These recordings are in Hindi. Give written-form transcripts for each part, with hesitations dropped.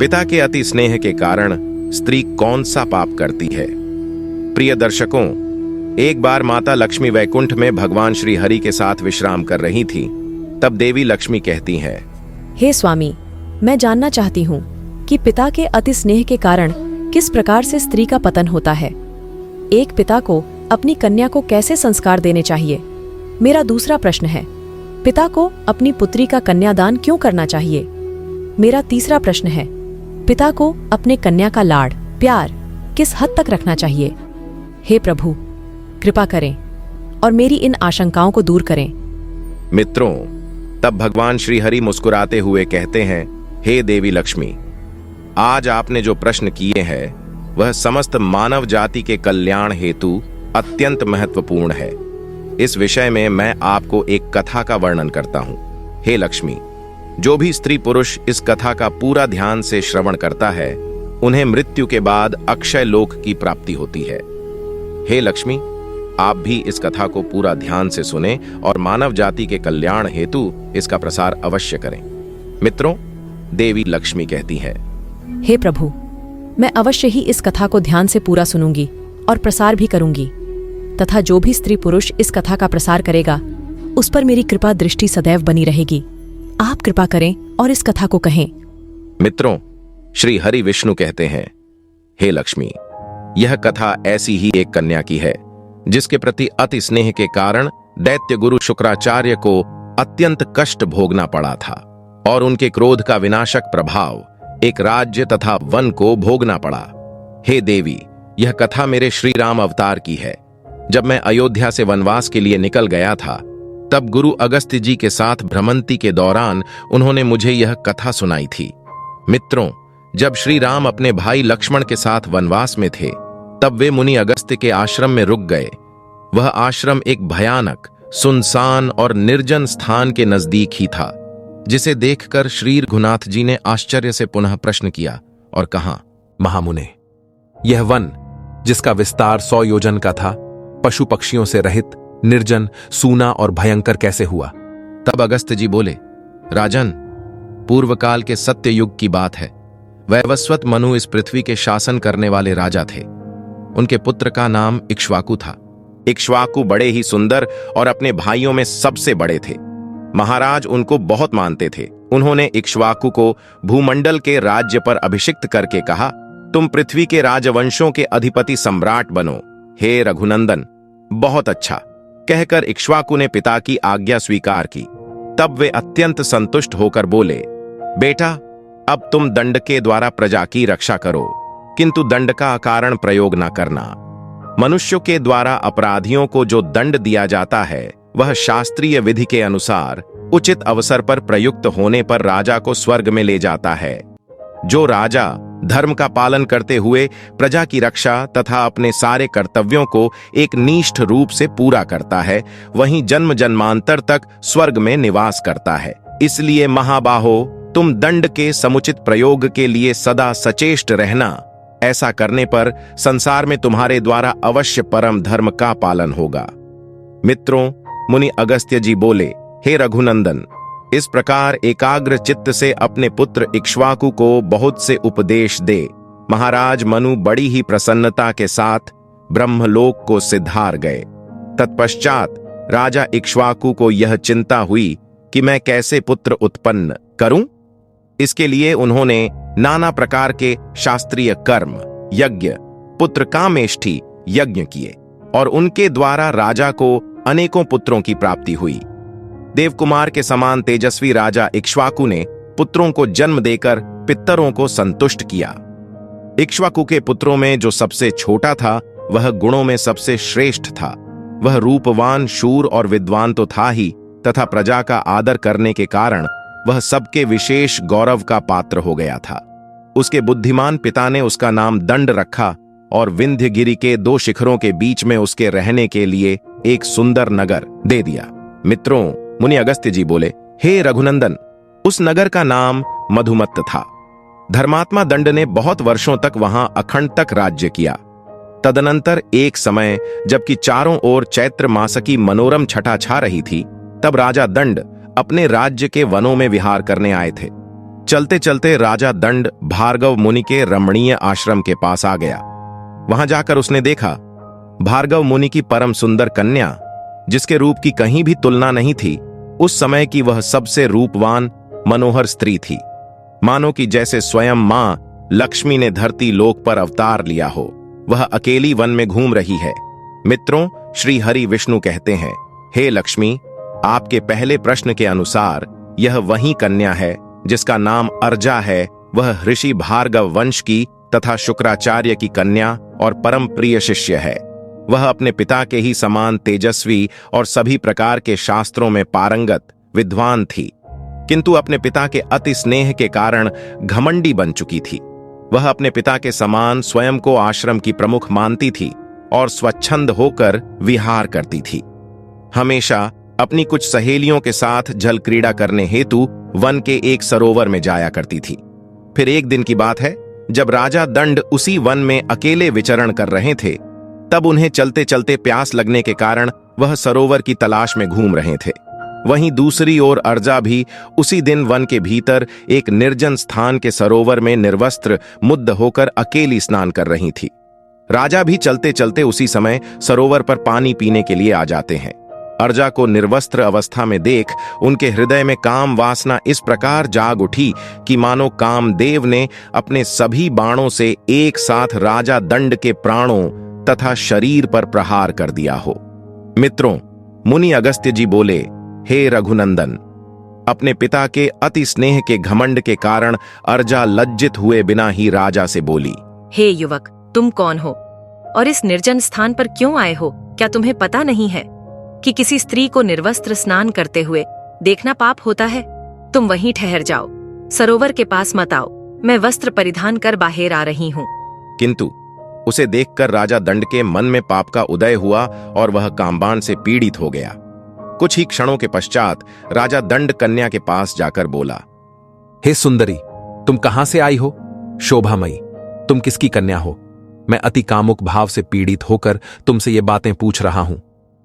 पिता के अति स्नेह के कारण स्त्री कौन सा पाप करती है। प्रिय दर्शकों, एक बार माता लक्ष्मी वैकुंठ में भगवान श्री हरि के साथ विश्राम कर रही थी। तब देवी लक्ष्मी कहती हैं, हे स्वामी, मैं जानना चाहती हूँ कि पिता के अति स्नेह के कारण किस प्रकार से स्त्री का पतन होता है। एक पिता को अपनी कन्या को कैसे संस्कार देने चाहिए। मेरा दूसरा प्रश्न है, पिता को अपनी पुत्री का कन्यादान क्यों करना चाहिए। मेरा तीसरा प्रश्न है, पिता को अपने कन्या का लाड़ प्यार किस हद तक रखना चाहिए। हे प्रभु, कृपा करें और मेरी इन आशंकाओं को दूर करें। मित्रों, तब भगवान श्री हरि मुस्कुराते हुए कहते हैं, हे देवी लक्ष्मी, आज आपने जो प्रश्न किए हैं वह समस्त मानव जाति के कल्याण हेतु अत्यंत महत्वपूर्ण है। इस विषय में मैं आपको एक कथा का वर्णन करता हूं। हे लक्ष्मी, जो भी स्त्री पुरुष इस कथा का पूरा ध्यान से श्रवण करता है उन्हें मृत्यु के बाद अक्षय लोक की प्राप्ति होती है। हे लक्ष्मी, आप भी इस कथा को पूरा ध्यान से सुने और मानव जाति के कल्याण हेतु इसका प्रसार अवश्य करें। मित्रों, देवी लक्ष्मी कहती है, हे प्रभु, मैं अवश्य ही इस कथा को ध्यान से पूरा सुनूंगी और प्रसार भी करूंगी, तथा जो भी स्त्री पुरुष इस कथा का प्रसार करेगा उस पर मेरी कृपा दृष्टि सदैव बनी रहेगी। आप कृपा करें और इस कथा को कहें। मित्रों, श्री हरि विष्णु कहते हैं, हे लक्ष्मी, यह कथा ऐसी ही एक कन्या की है जिसके प्रति अति स्नेह के कारण दैत्य गुरु शुक्राचार्य को अत्यंत कष्ट भोगना पड़ा था और उनके क्रोध का विनाशक प्रभाव एक राज्य तथा वन को भोगना पड़ा। हे देवी, यह कथा मेरे श्री राम अवतार की है। जब मैं अयोध्या से वनवास के लिए निकल गया था तब गुरु अगस्त्य जी के साथ भ्रमंती के दौरान उन्होंने मुझे यह कथा सुनाई थी। मित्रों, जब श्री राम अपने भाई लक्ष्मण के साथ वनवास में थे तब वे मुनि अगस्त्य के आश्रम में रुक गए। वह आश्रम एक भयानक, सुनसान और निर्जन स्थान के नजदीक ही था, जिसे देखकर श्री रघुनाथ जी ने आश्चर्य से पुनः प्रश्न किया और कहा, महामुने, यह वन जिसका विस्तार 100 योजन का था, पशु पक्षियों से रहित, निर्जन, सूना और भयंकर कैसे हुआ। तब अगस्त्य जी बोले, राजन, पूर्व काल के सत्य युग की बात है। वैवस्वत मनु इस पृथ्वी के शासन करने वाले राजा थे। उनके पुत्र का नाम इक्ष्वाकु था। इक्ष्वाकु बड़े ही सुंदर और अपने भाइयों में सबसे बड़े थे। महाराज उनको बहुत मानते थे। उन्होंने इक्ष्वाकु को भूमंडल के राज्य पर अभिषिक्त करके कहा, तुम पृथ्वी के राजवंशों के अधिपति सम्राट बनो। हे रघुनंदन, बहुत अच्छा कहकर इक्ष्वाकु ने पिता की आज्ञा स्वीकार की। तब वे अत्यंत संतुष्ट होकर बोले, बेटा, अब तुम दंड के द्वारा प्रजा की रक्षा करो, किंतु दंड का अकारण प्रयोग न करना। मनुष्यों के द्वारा अपराधियों को जो दंड दिया जाता है वह शास्त्रीय विधि के अनुसार उचित अवसर पर प्रयुक्त होने पर राजा को स्वर्ग में ले जाता है। जो राजा धर्म का पालन करते हुए प्रजा की रक्षा तथा अपने सारे कर्तव्यों को एक निष्ठ रूप से पूरा करता है, वहीं जन्म जन्मांतर तक स्वर्ग में निवास करता है। इसलिए महाबाहो, तुम दंड के समुचित प्रयोग के लिए सदा सचेष्ट रहना। ऐसा करने पर संसार में तुम्हारे द्वारा अवश्य परम धर्म का पालन होगा। मित्रों, मुनि अगस्त्य जी बोले, हे रघुनंदन, इस प्रकार एकाग्र चित्त से अपने पुत्र इक्ष्वाकु को बहुत से उपदेश दे। महाराज मनु बड़ी ही प्रसन्नता के साथ ब्रह्मलोक को सिधार गए। तत्पश्चात राजा इक्ष्वाकु को यह चिंता हुई कि मैं कैसे पुत्र उत्पन्न करूं। इसके लिए उन्होंने नाना प्रकार के शास्त्रीय कर्म, यज्ञ, पुत्र कामेष्ठी यज्ञ किए और उनके द्वारा राजा को अनेकों पुत्रों की प्राप्ति हुई। देवकुमार के समान तेजस्वी राजा इक्ष्वाकु ने पुत्रों को जन्म देकर पितरों को संतुष्ट किया। इक्ष्वाकु के पुत्रों में जो सबसे छोटा था वह गुणों में सबसे श्रेष्ठ था। वह रूपवान, शूर और विद्वान तो था ही, तथा प्रजा का आदर करने के कारण वह सबके विशेष गौरव का पात्र हो गया था। उसके बुद्धिमान पिता ने उसका नाम दंड रखा और विंध्यगिरि के 2 शिखरों के बीच में उसके रहने के लिए एक सुंदर नगर दे दिया। मित्रों, मुनि अगस्त्य जी बोले, हे रघुनंदन, उस नगर का नाम मधुमत्त था। धर्मात्मा दंड ने बहुत वर्षों तक वहां अखंड तक राज्य किया। तदनंतर एक समय जबकि चारों ओर चैत्र मास की मनोरम छटा छा रही थी, तब राजा दंड अपने राज्य के वनों में विहार करने आए थे। चलते चलते राजा दंड भार्गव मुनि के रमणीय आश्रम के पास आ गया। वहां जाकर उसने देखा भार्गव मुनि की परम सुंदर कन्या, जिसके रूप की कहीं भी तुलना नहीं थी, उस समय की वह सबसे रूपवान मनोहर स्त्री थी, मानो कि जैसे स्वयं मां लक्ष्मी ने धरती लोक पर अवतार लिया हो। वह अकेली वन में घूम रही है। मित्रों, श्री हरि विष्णु कहते हैं, हे लक्ष्मी, आपके पहले प्रश्न के अनुसार यह वही कन्या है जिसका नाम अर्जा है। वह ऋषि भार्गव वंश की तथा शुक्राचार्य की कन्या और परम प्रिय शिष्य है। वह अपने पिता के ही समान तेजस्वी और सभी प्रकार के शास्त्रों में पारंगत विद्वान थी, किंतु अपने पिता के अति स्नेह के कारण घमंडी बन चुकी थी। वह अपने पिता के समान स्वयं को आश्रम की प्रमुख मानती थी और स्वच्छंद होकर विहार करती थी। हमेशा अपनी कुछ सहेलियों के साथ जल क्रीड़ा करने हेतु वन के एक सरोवर में जाया करती थी। फिर एक दिन की बात है, जब राजा दंड उसी वन में अकेले विचरण कर रहे थे, तब उन्हें चलते चलते प्यास लगने के कारण वह सरोवर की तलाश में घूम रहे थे। वहीं दूसरी ओर अर्जा भी उसी दिन वन के भीतर एक निर्जन स्थान के सरोवर में निर्वस्त्र मुद्द होकर अकेली स्नान कर रही थी। राजा भी चलते चलते उसी समय सरोवर पर पानी पीने के लिए आ जाते हैं। अर्जा को निर्वस्त्र अवस्था में देख उनके हृदय में काम वासना इस प्रकार जाग उठी कि मानो कामदेव ने अपने सभी बाणों से एक साथ राजा दंड के प्राणों तथा शरीर पर प्रहार कर दिया हो। मित्रों, मुनि अगस्त्य जी बोले, हे रघुनंदन, अपने पिता के अति स्नेह के घमंड के कारण अर्जा लज्जित हुए बिना ही राजा से बोली, हे युवक, तुम कौन हो और इस निर्जन स्थान पर क्यों आए हो? क्या तुम्हें पता नहीं है कि किसी स्त्री को निर्वस्त्र स्नान करते हुए देखना पाप होता है? तुम वहीं ठहर जाओ, सरोवर के पास मत आओ। मैं वस्त्र परिधान कर बाहर आ रही हूँ। किंतु उसे देखकर राजा दंड के मन में पाप का उदय हुआ और वह कामबान से पीड़ित हो गया। कुछ ही क्षणों के पश्चात राजा दंड कन्या के पास जाकर बोला, हे सुंदरी, तुम कहां से आई हो? शोभामयी, तुम किसकी कन्या हो? मैं अति कामुक भाव से पीड़ित होकर तुमसे ये बातें पूछ रहा हूं।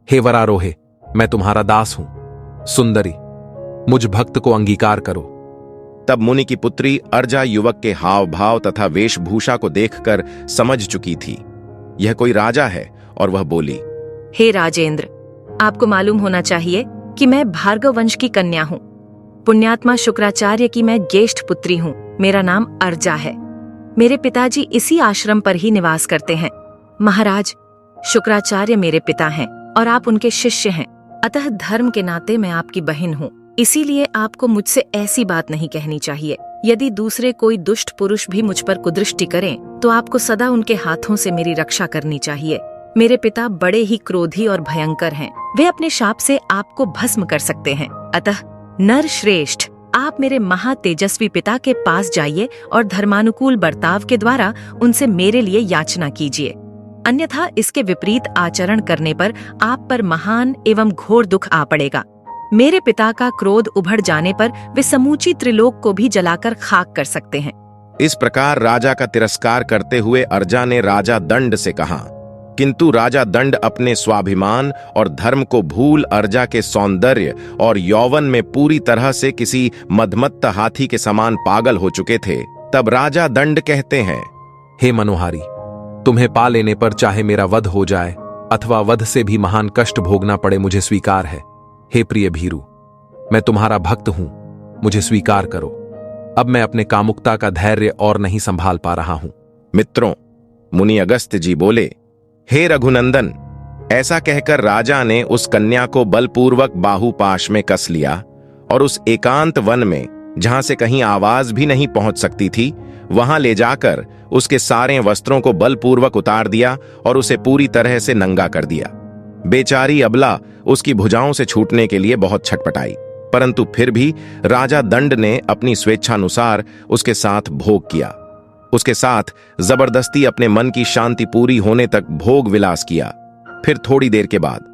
हे वरारोहे, मैं तुम्हारा दास हूं। सुंदरी, मुझ भक्त को अंगीकार करो। तब मुनि की पुत्री अर्जा युवक के हाव भाव तथा वेशभूषा को देखकर समझ चुकी थी यह कोई राजा है, और वह बोली, हे राजेंद्र, आपको मालूम होना चाहिए कि मैं भार्गव वंश की कन्या हूँ। पुण्यात्मा शुक्राचार्य की मैं ज्येष्ठ पुत्री हूँ। मेरा नाम अर्जा है। मेरे पिताजी इसी आश्रम पर ही निवास करते हैं। महाराज, शुक्राचार्य मेरे पिता हैं और आप उनके शिष्य हैं, अतः धर्म के नाते मैं आपकी बहन हूँ। इसीलिए आपको मुझसे ऐसी बात नहीं कहनी चाहिए। यदि दूसरे कोई दुष्ट पुरुष भी मुझ पर कुदृष्टि करें, तो आपको सदा उनके हाथों से मेरी रक्षा करनी चाहिए। मेरे पिता बड़े ही क्रोधी और भयंकर हैं। वे अपने शाप से आपको भस्म कर सकते हैं। अतः नर श्रेष्ठ, आप मेरे महातेजस्वी पिता के पास जाइए और धर्मानुकूल बर्ताव के द्वारा उनसे मेरे लिए याचना कीजिए। अन्यथा इसके विपरीत आचरण करने पर आप पर महान एवं घोर दुख आ पड़ेगा। मेरे पिता का क्रोध उभर जाने पर वे समूची त्रिलोक को भी जलाकर खाक कर सकते हैं। इस प्रकार राजा का तिरस्कार करते हुए अर्जा ने राजा दंड से कहा, किंतु राजा दंड अपने स्वाभिमान और धर्म को भूल अर्जा के सौंदर्य और यौवन में पूरी तरह से किसी मदमत्त हाथी के समान पागल हो चुके थे। तब राजा दंड कहते हैं, हे मनोहारी, तुम्हें पा लेने पर चाहे मेरा वध हो जाए अथवा वध से भी महान कष्ट भोगना पड़े, मुझे स्वीकार है। हे प्रिय भीरु, मैं तुम्हारा भक्त हूं, मुझे स्वीकार करो। अब मैं अपने कामुकता का धैर्य और नहीं संभाल पा रहा हूं। मित्रों, मुनि अगस्त्य जी बोले, हे रघुनंदन, ऐसा कहकर राजा ने उस कन्या को बलपूर्वक बाहुपाश में कस लिया और उस एकांत वन में, जहां से कहीं आवाज भी नहीं पहुंच सकती थी, वहां ले जाकर उसके सारे वस्त्रों को बलपूर्वक उतार दिया और उसे पूरी तरह से नंगा कर दिया। बेचारी अबला उसकी भुजाओं से छूटने के लिए बहुत छटपटाई, परंतु फिर भी राजा दंड ने अपनी स्वेच्छानुसार उसके साथ भोग किया। उसके साथ जबरदस्ती अपने मन की शांति पूरी होने तक भोग विलास किया। फिर थोड़ी देर के बाद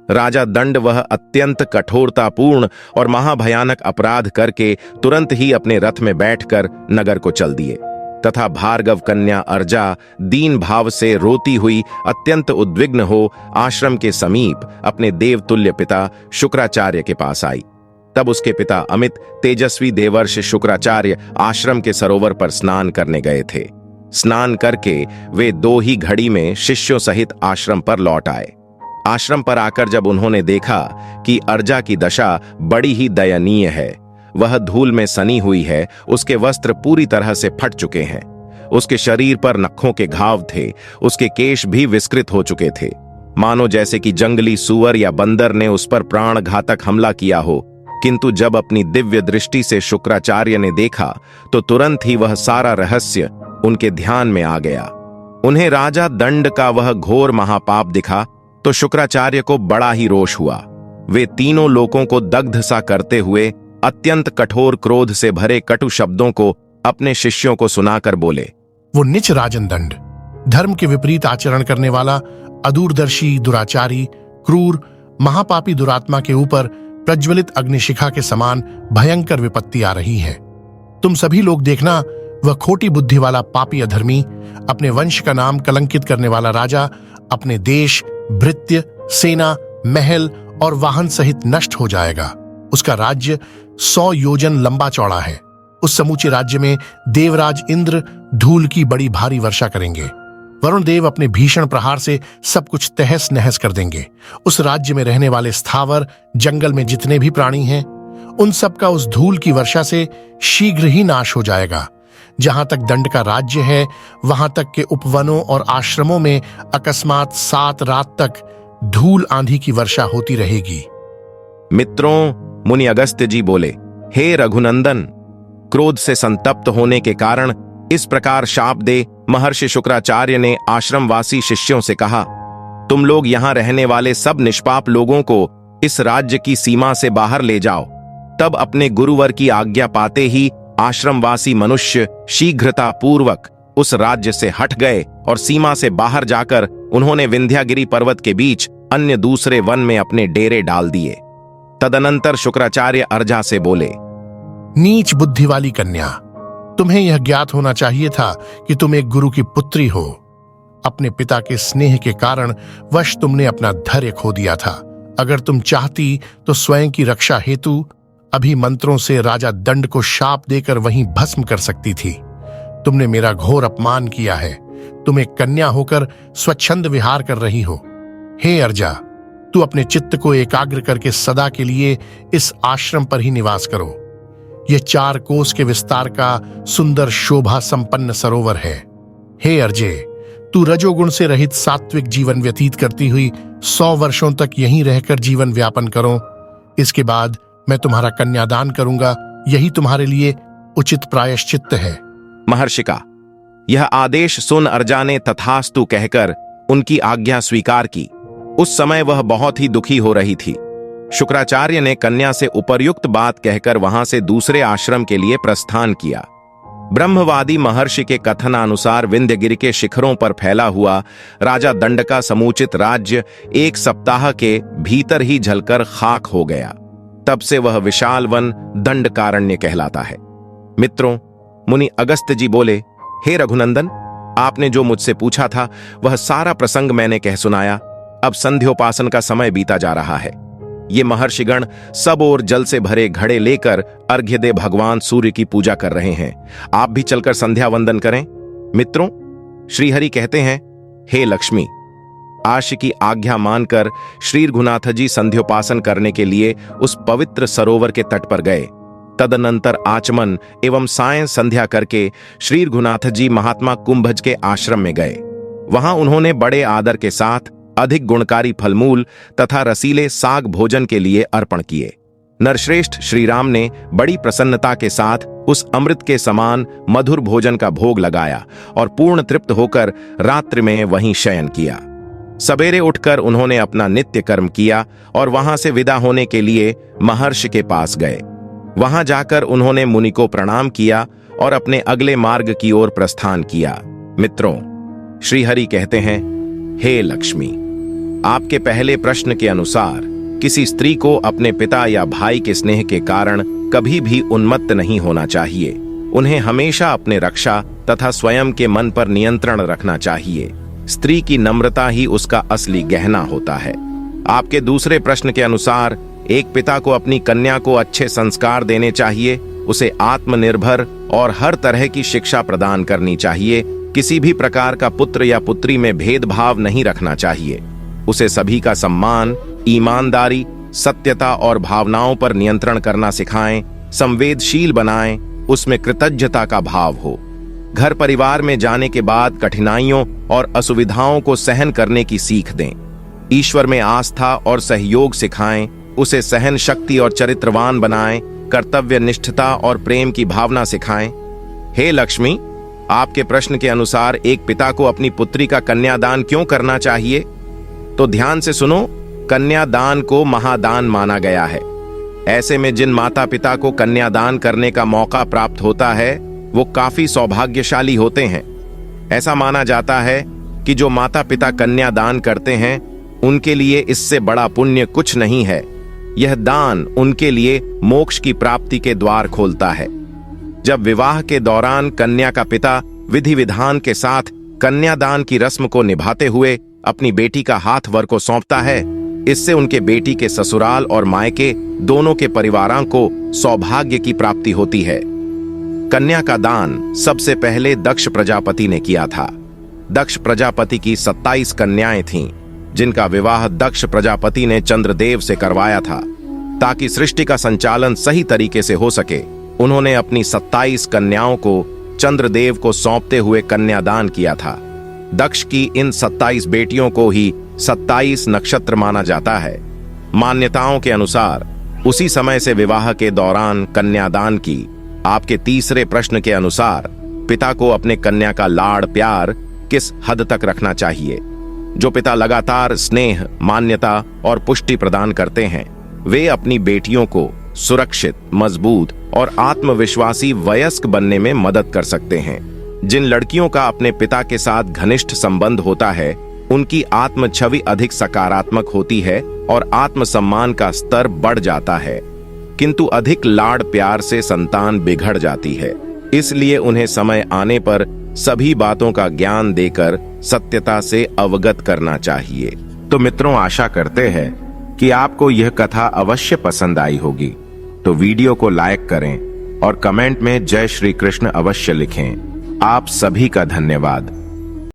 राजा दंड वह अत्यंत कठोरतापूर्ण और महाभयानक अपराध करके तुरंत ही अपने रथ में बैठकर नगर को चल दिए तथा भार्गव कन्या अर्जा दीन भाव से रोती हुई अत्यंत उद्विग्न हो आश्रम के समीप अपने देवतुल्य पिता शुक्राचार्य के पास आई। तब उसके पिता अमित तेजस्वी देवर्षि शुक्राचार्य आश्रम के सरोवर पर स्नान करने गए थे। स्नान करके वे 2 ही घड़ी में शिष्यों सहित आश्रम पर लौट आए। आश्रम पर आकर जब उन्होंने देखा कि अर्जा की दशा बड़ी ही दयनीय है, वह धूल में सनी हुई है, उसके वस्त्र पूरी तरह से फट चुके हैं, उसके शरीर पर नखों के घाव थे, उसके केश भी विकृत हो चुके थे, मानो जैसे कि जंगली सूअर या बंदर ने उस पर प्राण घातक हमला किया हो। किंतु जब अपनी दिव्य दृष्टि से शुक्राचार्य ने देखा तो तुरंत ही वह सारा रहस्य उनके ध्यान में आ गया। उन्हें राजा दंड का वह घोर महापाप दिखा तो शुक्राचार्य को बड़ा ही रोष हुआ। वे तीनों लोगों को दग्ध सा करते हुए अत्यंत कठोर क्रोध से भरे कटु शब्दों को अपने शिष्यों को सुनाकर बोले, वो नीच राजन दंड, धर्म के विपरीत आचरण करने वाला अदूरदर्शी, दुराचारी, क्रूर, महापापी दुरात्मा के ऊपर प्रज्वलित अग्निशिखा के समान भयंकर विपत्ति आ रही है। तुम सभी लोग देखना, वह खोटी बुद्धि वाला पापी अधर्मी, अपने वंश का नाम कलंकित करने वाला राजा अपने देश, भृत्य, सेना, महल और वाहन सहित नष्ट हो जाएगा। उसका राज्य 100 योजन लंबा चौड़ा है। उस समूचे राज्य में देवराज इंद्र धूल की बड़ी भारी वर्षा करेंगे। वरुण देव अपने भीषण प्रहार से सब कुछ तहस नहस कर देंगे। उस राज्य में रहने वाले स्थावर, जंगल में जितने भी प्राणी हैं, उन सब का उस धूल की वर्षा से शीघ्र ही नाश हो जाएगा। जहां तक दंड का राज्य है, वहां तक के उपवनों और आश्रमों में अकस्मात 7 रात तक धूल आंधी की वर्षा होती रहेगी। मित्रों, मुनि अगस्त्य जी बोले, हे रघुनंदन, क्रोध से संतप्त होने के कारण इस प्रकार शाप दे महर्षि शुक्राचार्य ने आश्रमवासी शिष्यों से कहा, तुम लोग यहां रहने वाले सब निष्पाप लोगों को इस राज्य की सीमा से बाहर ले जाओ। तब अपने गुरुवर की आज्ञा पाते ही आश्रमवासी मनुष्य शीघ्रता पूर्वक उस राज्य से हट गए और सीमा से बाहर जाकर उन्होंने विंध्यागिरी पर्वत के बीच अन्य दूसरे वन में अपने डेरे डाल दिए। तदनंतर शुक्राचार्य अर्जा से बोले, नीच बुद्धि वाली कन्या, तुम्हें यह ज्ञात होना चाहिए था कि तुम एक गुरु की पुत्री हो। अपने पिता के स्नेह के कारण वश तुमने अपना धैर्य खो दिया था। अगर तुम चाहती तो स्वयं की रक्षा हेतु अभी मंत्रों से राजा दंड को शाप देकर वहीं भस्म कर सकती थी। तुमने मेरा घोर अपमान किया है। तुम एक कन्या होकर स्वच्छंद विहार कर रही हो। हे अर्जा, तू अपने चित्त को एकाग्र करके सदा के लिए इस आश्रम पर ही निवास करो। यह 4 कोस के विस्तार का सुंदर शोभा संपन्न सरोवर है। हे अर्जे, तू रजोगुण से रहित सात्विक जीवन व्यतीत करती हुई 100 वर्षों तक यहीं रहकर जीवन व्यापन करो। इसके बाद मैं तुम्हारा कन्यादान करूंगा। यही तुम्हारे लिए उचित प्रायश्चित्त है। महर्षिका, यह आदेश सुन अर्जा ने तथास्तु कहकर उनकी आज्ञा स्वीकार की। उस समय वह बहुत ही दुखी हो रही थी। शुक्राचार्य ने कन्या से उपर्युक्त बात कहकर वहां से दूसरे आश्रम के लिए प्रस्थान किया। ब्रह्मवादी महर्षि के कथनानुसार विंध्यगिरि के शिखरों पर फैला हुआ राजा दंड का समुचित राज्य 1 सप्ताह के भीतर ही जलकर खाक हो गया। तब से वह विशाल वन दंडकारण्य कहलाता है। मित्रों, मुनि अगस्त्य जी बोले, हे रघुनंदन, आपने जो मुझसे पूछा था वह सारा प्रसंग मैंने कह सुनाया। अब संध्योपासन का समय बीता जा रहा है। ये महर्षिगण सब ओर जल से भरे घड़े लेकर अर्घ्य भगवान सूर्य की पूजा कर रहे हैं। आप भी चलकर संध्या वंदन करें। मित्रों, श्रीहरि कहते हैं, हे लक्ष्मी, आश की आज्ञा मानकर श्री रघुनाथ जी संध्योपासन करने के लिए उस पवित्र सरोवर के तट पर गए। तदनंतर आचमन एवं सायं संध्या करके श्री रघुनाथ जी महात्मा कुंभज के आश्रम में गए। वहां उन्होंने बड़े आदर के साथ अधिक गुणकारी फलमूल तथा रसीले साग भोजन के लिए अर्पण किए। नरश्रेष्ठ श्री राम ने बड़ी प्रसन्नता के साथ उस अमृत के समान मधुर भोजन का भोग लगाया और पूर्ण तृप्त होकर रात्रि में वहीं शयन किया। सवेरे उठकर उन्होंने अपना नित्य कर्म किया और वहां से विदा होने के लिए महर्षि के पास गए। वहां जाकर उन्होंने मुनि को प्रणाम किया और अपने अगले मार्ग की ओर प्रस्थान किया। मित्रों, श्रीहरि कहते हैं, हे लक्ष्मी, आपके पहले प्रश्न के अनुसार किसी स्त्री को अपने पिता या भाई के स्नेह के कारण कभी भी उन्मत्त नहीं होना चाहिए। उन्हें हमेशा अपने रक्षा तथा स्वयं के मन पर नियंत्रण रखना चाहिए। स्त्री की नम्रता ही उसका असली गहना होता है। आपके दूसरे प्रश्न के अनुसार एक पिता को अपनी कन्या को अच्छे संस्कार देने चाहिए, उसे आत्मनिर्भर और हर तरह की शिक्षा प्रदान करनी चाहिए। किसी भी प्रकार का पुत्र या पुत्री में भेदभाव नहीं रखना चाहिए। उसे सभी का सम्मान, ईमानदारी, सत्यता और भावनाओं पर नियंत्रण करना सिखाएं, संवेदनशील बनाएं, उसमें कृतज्ञता का भाव हो। घर परिवार में जाने के बाद कठिनाइयों और असुविधाओं को सहन करने की सीख दें। ईश्वर में आस्था और सहयोग सिखाएं, उसे सहन शक्ति और चरित्रवान बनाएं, कर्तव्य निष्ठता और प्रेम की भावना सिखाएं। हे लक्ष्मी, आपके प्रश्न के अनुसार एक पिता को अपनी पुत्री का कन्यादान क्यों करना चाहिए? तो ध्यान से सुनो, कन्यादान को महादान माना गया है। ऐसे में जिन माता पिता को कन्यादान करने का मौका प्राप्त होता है वो काफी सौभाग्यशाली होते हैं। ऐसा माना जाता है कि जो माता पिता कन्यादान करते हैं उनके लिए इससे बड़ा पुण्य कुछ नहीं है। यह दान उनके लिए मोक्ष की प्राप्ति के द्वार खोलता है। जब विवाह के दौरान कन्या का पिता विधि विधान के साथ कन्यादान की रस्म को निभाते हुए अपनी बेटी का हाथ वर को सौंपता है, इससे उनके बेटी के ससुराल और मायके दोनों के परिवारों को सौभाग्य की प्राप्ति होती है। कन्या का दान सबसे पहले दक्ष प्रजापति ने किया था। दक्ष प्रजापति की 27 कन्याएं थीं, जिनका विवाह दक्ष प्रजापति ने चंद्रदेव से करवाया था। ताकि सृष्टि का संचालन सही तरीके से हो सके, उन्होंने अपनी 27 कन्याओं को चंद्रदेव को सौंपते हुए कन्यादान किया था। दक्ष की इन 27 बेटियों को ही 27 नक्षत्र माना जाता है। मान्यताओं के अनुसार उसी समय से विवाह के दौरान कन्यादान की। आपके तीसरे प्रश्न के अनुसार पिता को अपने कन्या का लाड़ प्यार किस हद तक रखना चाहिए? जो पिता लगातार स्नेह, मान्यता और पुष्टि प्रदान करते हैं, वे अपनी बेटियों को सुरक्षित, मजबूत और आत्मविश्वासी वयस्क बनने में मदद कर सकते हैं। जिन लड़कियों का अपने पिता के साथ घनिष्ठ संबंध होता है, उनकी आत्म छवि अधिक सकारात्मक होती है और आत्मसम्मान का स्तर बढ़ जाता है। किंतु अधिक लाड़ प्यार से संतान बिगड़ जाती है। इसलिए उन्हें समय आने पर सभी बातों का ज्ञान देकर सत्यता से अवगत करना चाहिए। तो मित्रों, आशा करते हैं कि आपको यह कथा अवश्य पसंद आई होगी। तो वीडियो को लाइक करें और कमेंट में जय श्री कृष्ण अवश्य लिखें। आप सभी का धन्यवाद।